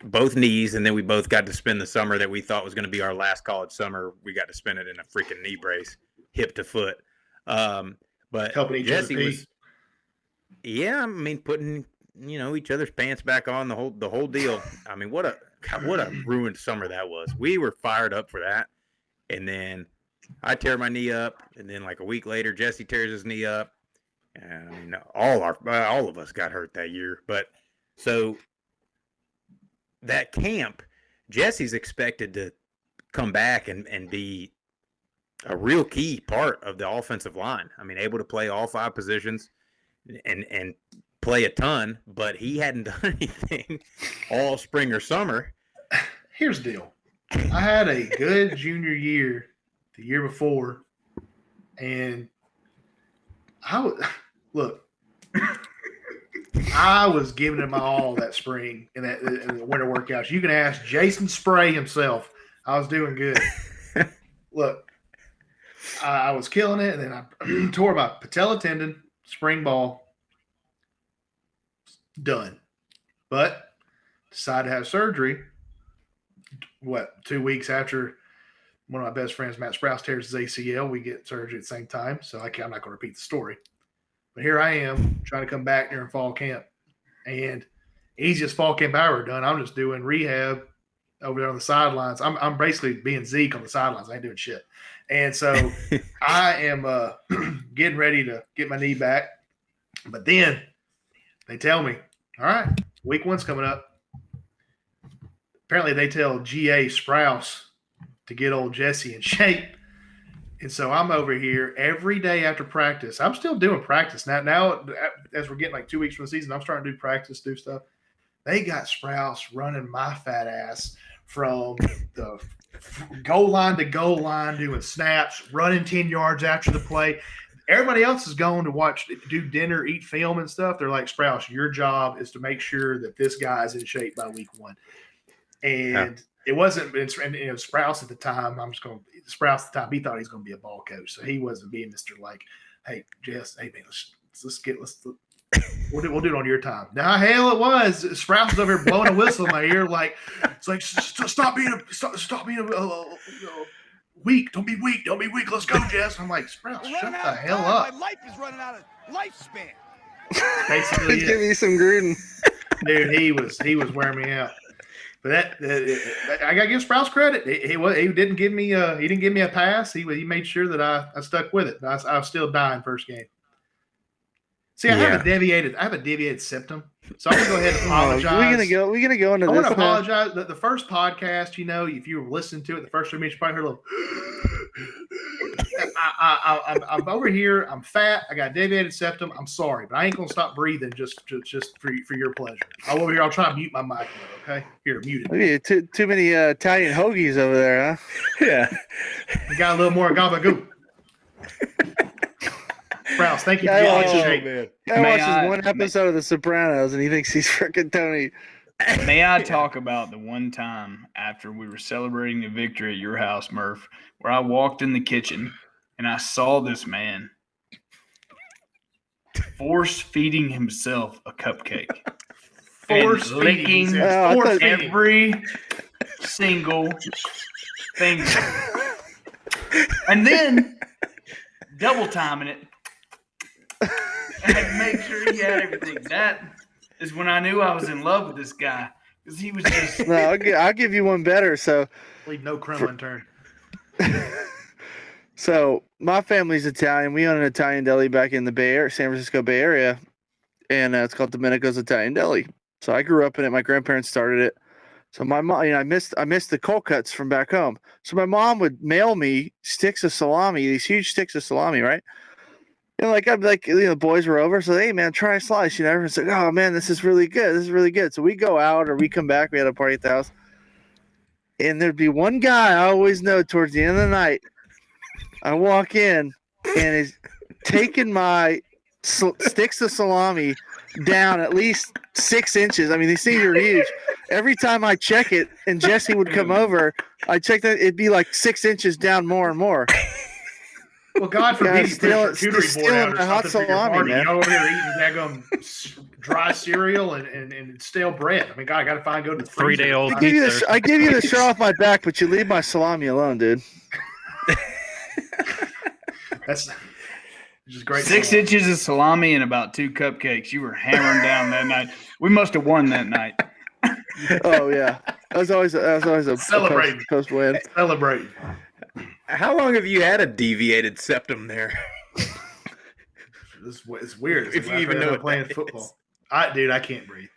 both knees, and then we both got to spend the summer that we thought was going to be our last college summer. We got to spend it in a freaking knee brace, hip to foot. But helping each Jesse other was, I mean, putting each other's pants back on, the whole deal. I mean, what a ruined summer that was. We were fired up for that, and then I tear my knee up, and then like a week later, Jesse tears his knee up, and I mean, all of us got hurt that year. But so that camp, Jesse's expected to come back and be a real key part of the offensive line. I mean, able to play all 5 positions and play a ton, but he hadn't done anything all spring or summer. Here's the deal. I had a good junior year the year before, and I was giving it my all that spring in the winter workouts. You can ask Jason Spray himself. I was doing good. Look, I was killing it, and then I tore my patella tendon, spring ball, done. But decided to have surgery. 2 weeks after one of my best friends, Matt Sprouse, tears his ACL, we get surgery at the same time. So I'm not going to repeat the story. But here I am trying to come back during fall camp. And easiest fall camp I ever done. I'm just doing rehab over there on the sidelines. I'm basically being Zeke on the sidelines. I ain't doing shit. And so I am getting ready to get my knee back. But then they tell me, all right, week 1's coming up. Apparently they tell G.A. Sprouse to get old Jesse in shape. And so I'm over here every day after practice. I'm still doing practice. Now as we're getting like 2 weeks from the season, I'm starting to do practice, do stuff. They got Sprouse running my fat ass from the goal line to goal line, doing snaps, running 10 yards after the play. Everybody else is going to do dinner, eat film and stuff. They're like, Sprouse, your job is to make sure that this guy's in shape by week 1. And it wasn't, Sprouse at the time, Sprouse at the time, he thought he was going to be a ball coach. So he wasn't being Mr. like, hey, Jess, hey, man, we'll do it on your time. Now, hell, it was. Sprouse was over here blowing a whistle in my ear, like, it's like, stop being weak. Don't be weak. Don't be weak. Let's go, Jess. I'm like, Sprouse, shut the hell up. My life is running out of lifespan. Basically, Give me some Gruden. Dude, he was wearing me out. But I gotta give Sprouse credit. He didn't give me a pass. He made sure that I stuck with it. I was still dying first game. See, I have a deviated septum, so I'm gonna go ahead and apologize. We're gonna go into I this. want to apologize. The first podcast, if you listened to it, the first 3 minutes, you probably heard a little. I'm over here. I'm fat. I got a deviated septum. I'm sorry, but I ain't gonna stop breathing just for your pleasure. I'm over here. I'll try to mute my mic. Okay, here, mute it. Too many Italian hoagies over there, huh? Yeah. We got a little more gabagool. Sprouse, thank you for I watches one episode of The Sopranos, and he thinks he's freaking Tony. May I talk about the one time after we were celebrating the victory at your house, Murph, where I walked in the kitchen and I saw this man force feeding himself a cupcake. Force licking every single thing. And then double timing it. I had to make sure he had everything. That is when I knew I was in love with this guy, because he was just. No, I'll give you one better. So, leave no Crum unturned. So my family's Italian. We own an Italian deli back in the San Francisco Bay Area, and it's called Domenico's Italian Deli. So I grew up in it. My grandparents started it. So my mom, I missed the cold cuts from back home. So my mom would mail me sticks of salami, these huge sticks of salami, right? I'd be like, the boys were over, so hey man, try a slice. Everyone's like, oh man, this is really good. This is really good. So we go out or we come back. We had a party at the house, and there'd be one guy I always know towards the end of the night. I walk in and he's taking my sticks of salami down at least 6 inches. I mean, these things are huge. Every time I check it, and Jesse would come over, I check that it'd be like 6 inches down more and more. Well, God forbid you put your charcuterie board out or hot something for your salami, party. man. You're over here eating dry cereal and stale bread. I mean, God, I got to go to the 3-day-old I give you the shirt off my back, but you leave my salami alone, dude. That's just great. 6 inches of salami and about 2 cupcakes. You were hammering down that night. We must have won that night. Oh yeah, that was always a Celebrating. post win. Celebrating. How long have you had a deviated septum there? It's weird. If you even know what playing that football. Dude, I can't breathe.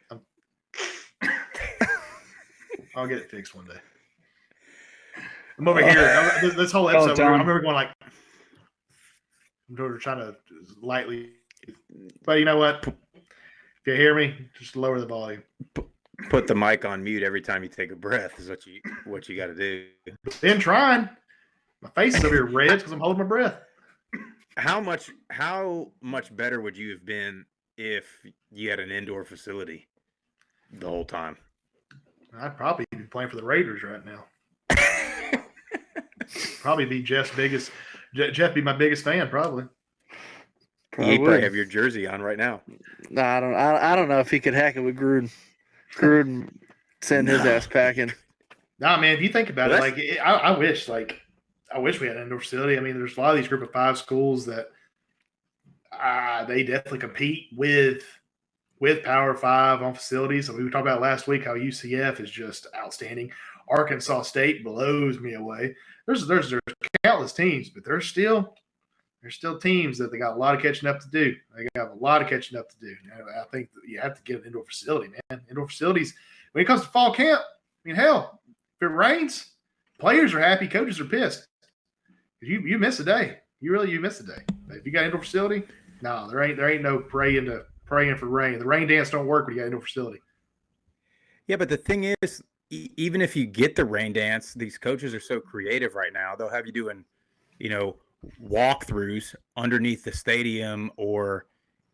I'll get it fixed one day. I'm over here. This whole episode, I remember going like, I'm trying to lightly, but you know what? If you hear me, just lower the volume. Put the mic on mute every time you take a breath is what you got to do. Been trying. My face is over here red because I'm holding my breath. How much better would you have been if you had an indoor facility the whole time? I'd probably be playing for the Raiders right now. Probably be Jeff be my biggest fan, probably. You probably have your jersey on right now. No, I don't know if he could hack it with Gruden. Gruden send his ass packing. Nah, man, if you think about it, I wish we had an indoor facility. I mean, there's a lot of these group of 5 schools that they definitely compete with Power 5 on facilities. I mean, we talked about last week how UCF is just outstanding. Arkansas State blows me away. There's countless teams, but there's still teams that they got a lot of catching up to do. They got a lot of catching up to do. I think that you have to get an indoor facility, man. Indoor facilities, when it comes to fall camp, I mean, hell, if it rains, players are happy, coaches are pissed. You miss a day. You miss a day. If you got indoor facility, no, there ain't no praying for rain. The rain dance don't work when you got indoor facility. Yeah, but the thing is, even if you get the rain dance, these coaches are so creative right now. They'll have you doing, walkthroughs underneath the stadium or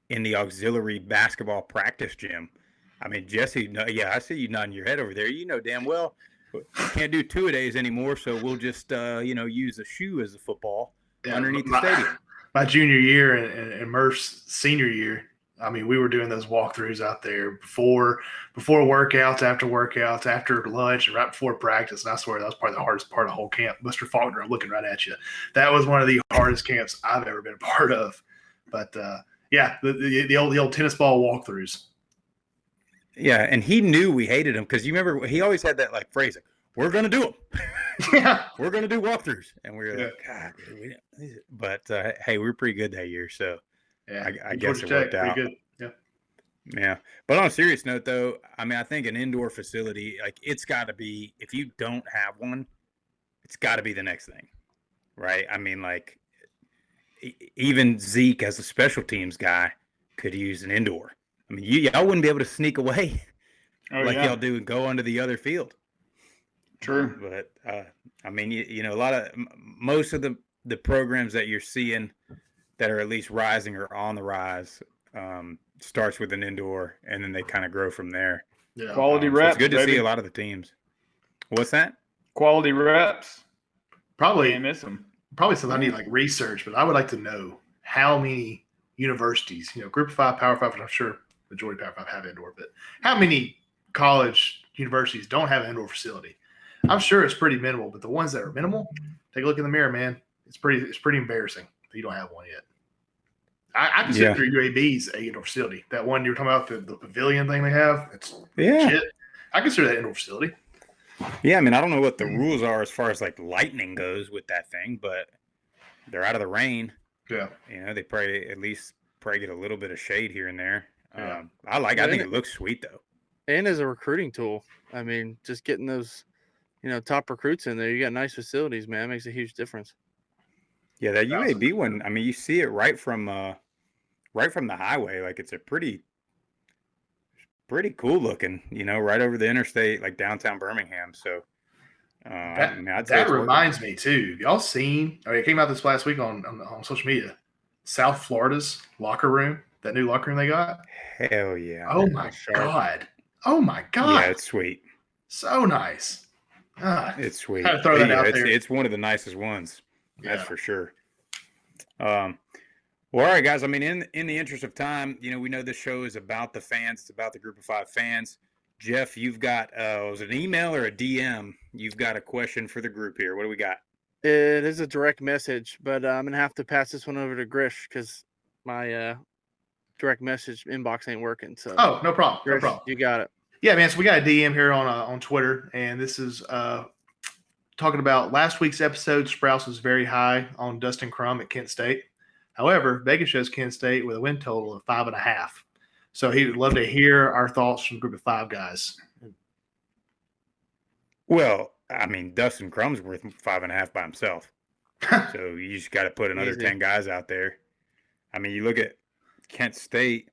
in the auxiliary basketball practice gym. I mean, Jesse, I see you nodding your head over there. You know damn well can't do 2-a-days anymore, so we'll just use a shoe as a football underneath the stadium. my junior year and Murph's senior year, I mean, we were doing those walkthroughs out there before workouts, after lunch, and right before practice. And I swear that was probably the hardest part of the whole camp. Mr. Faulkner, I'm looking right at you. That was one of the hardest camps I've ever been a part of. But yeah, the old tennis ball walkthroughs. Yeah, and he knew we hated him because you remember he always had that like phrase, like, "We're gonna do them, Yeah, we're gonna do walkthroughs," and we were like, "God," but hey, we were pretty good that year, so yeah. I guess it worked out. Pretty good. Yeah. Yeah, but on a serious note, though, I mean, I think an indoor facility, like, it's got to be. If you don't have one, it's got to be the next thing, right? I mean, like, even Zeke as a special teams guy could use an indoor. I mean, y'all wouldn't be able to sneak away y'all do and go onto the other field. True. But I mean, you know, most of the programs that you're seeing that are at least rising or on the rise starts with an indoor, and then they kind of grow from there. Yeah. Quality So reps. it's good to baby. see a lot of the teams. What's that? Quality reps. Probably Can't miss them. something I need like research, but I would like to know how many universities, Group of 5, Power 5, and I'm sure majority of Power 5 have indoor, but how many college universities don't have an indoor facility? I'm sure it's pretty minimal, but the ones that are minimal, take a look in the mirror, man. It's pretty embarrassing that you don't have one yet. I consider UAB's a indoor facility. That one you were talking about, the pavilion thing they have, it's legit. I consider that indoor facility. Yeah, I mean, I don't know what the rules are as far as like lightning goes with that thing, but they're out of the rain. Yeah. They probably get a little bit of shade here and there. Yeah. I think it looks sweet though. And as a recruiting tool, I mean, just getting those, top recruits in there. You got nice facilities, man. It makes a huge difference. Yeah, that UAB one. I mean, you see it right from the highway. Like, it's a pretty cool looking. Right over the interstate, like downtown Birmingham. So that reminds me too. Y'all seen? It came out this last week on social media. South Florida's locker room, that new locker room they got. Hell yeah! Oh my god! Oh my god! Yeah, it's sweet. So nice. God. It's sweet. Had to throw that out there. It's one of the nicest ones. That's for sure. Well, all right, guys. I mean, in the interest of time, we know this show is about the fans. It's about the Group of 5 fans. Jeff, you've got was it an email or a DM? You've got a question for the group here. What do we got? It is a direct message, but I'm gonna have to pass this one over to Grish because my direct message inbox ain't working. So no problem. Grish, No problem. you got it. Yeah, man. So we got a DM here on Twitter, and this is talking about last week's episode. Sprouse was very high on Dustin Crum at Kent State. However, Vegas shows Kent State with a win total of 5.5. So he would love to hear our thoughts from the Group of 5 guys. Well, I mean, Dustin Crum's worth 5.5 by himself. So you just got to put another 10 guys out there. I mean, you look at Kent State,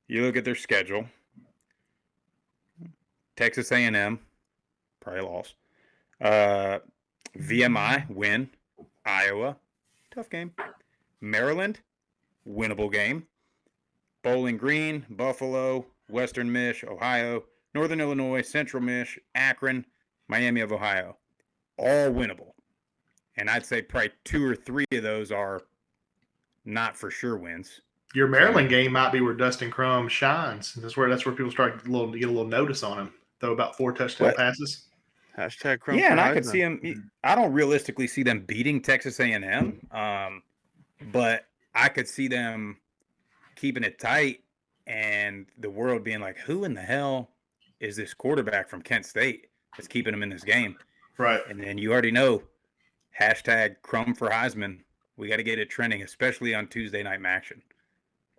you look at their schedule. Texas A&M, probably lost. VMI, win. Iowa, tough game. Maryland, winnable game. Bowling Green, Buffalo, Western Mich, Ohio, Northern Illinois, Central Mich, Akron, Miami of Ohio. All winnable. And I'd say probably 2 or 3 of those are not for sure wins. Your Maryland game might be where Dustin Crum shines. That's where people start to get a little notice on him. Throw about 4 touchdown passes. Hashtag Crum. Yeah, and I could see him. I don't realistically see them beating Texas A&M, but I could see them keeping it tight and the world being like, who in the hell is this quarterback from Kent State that's keeping him in this game? Right. And then you already know, hashtag Crum for Heisman. We got to get it trending, especially on Tuesday night action.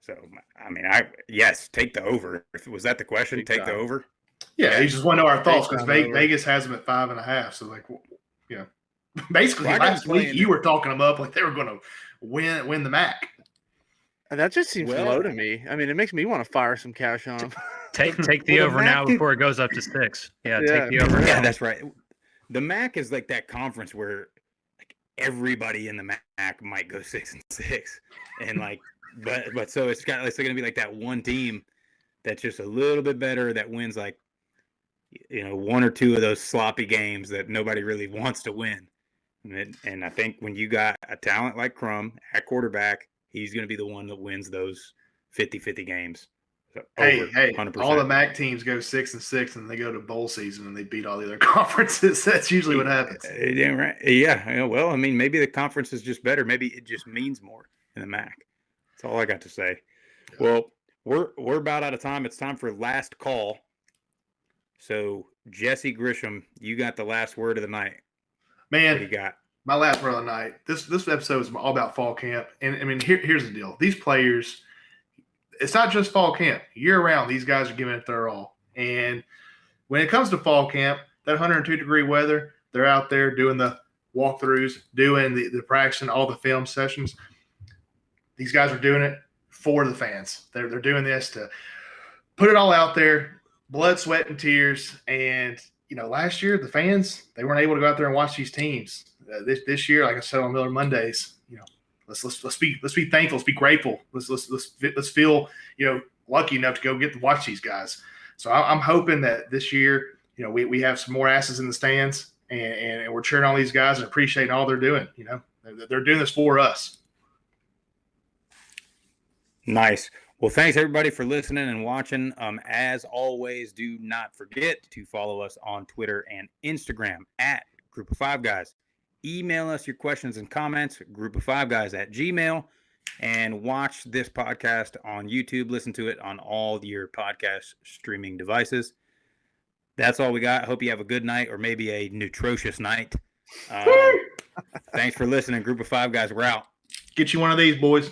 So, I mean, yes, take the over. Was that the question? Take the over? Yeah, he just want to know our thoughts because Vegas has them at 5.5. So, basically last week you were talking them up like they were going to win the MAC. And that just seems low to me. I mean, it makes me want to fire some cash on them. Take the over now before it goes up to 6. Yeah, take the over. Yeah, that's right. The MAC is like that conference where everybody in the MAC might go 6-6, and but so it's going to be like that one team that's just a little bit better that wins 1 or 2 of those sloppy games that nobody really wants to win. And I think when you got a talent like Crum at quarterback, he's going to be the one that wins those 50-50 games. So Hey, 100%. all the MAC teams go 6-6, and they go to bowl season and they beat all the other conferences. That's usually what happens. Yeah, right. Yeah. Well, I mean, maybe the conference is just better. Maybe it just means more in the MAC. That's all I got to say. Well, we're about out of time. It's time for last call. So, Jesse Grisham, you got the last word of the night. Man, What do you got? my last word of the night. This episode is all about fall camp, and I mean, here's the deal: these players, it's not just fall camp. Year round, these guys are giving it their all. And when it comes to fall camp, that 102-degree weather, they're out there doing the walkthroughs, doing the practicing, all the film sessions. These guys are doing it for the fans. They're doing this to put it all out there, blood, sweat, and tears. And last year the fans, they weren't able to go out there and watch these teams. This year, like I said on Miller Mondays, let's be thankful, let's be grateful. Let's feel lucky enough to go get to watch these guys. So I'm hoping that this year we have some more asses in the stands and we're cheering on these guys and appreciating all they're doing. They're doing this for us. Nice. Well, thanks everybody for listening and watching. As always, do not forget to follow us on Twitter and Instagram at Group of Five Guys. Email us your questions and comments, group5guys@gmail.com, and watch this podcast on YouTube. Listen to it on all your podcast streaming devices. That's all we got. Hope you have a good night or maybe a nutritious night. Thanks for listening. Group of Five Guys, we're out. Get you one of these, boys.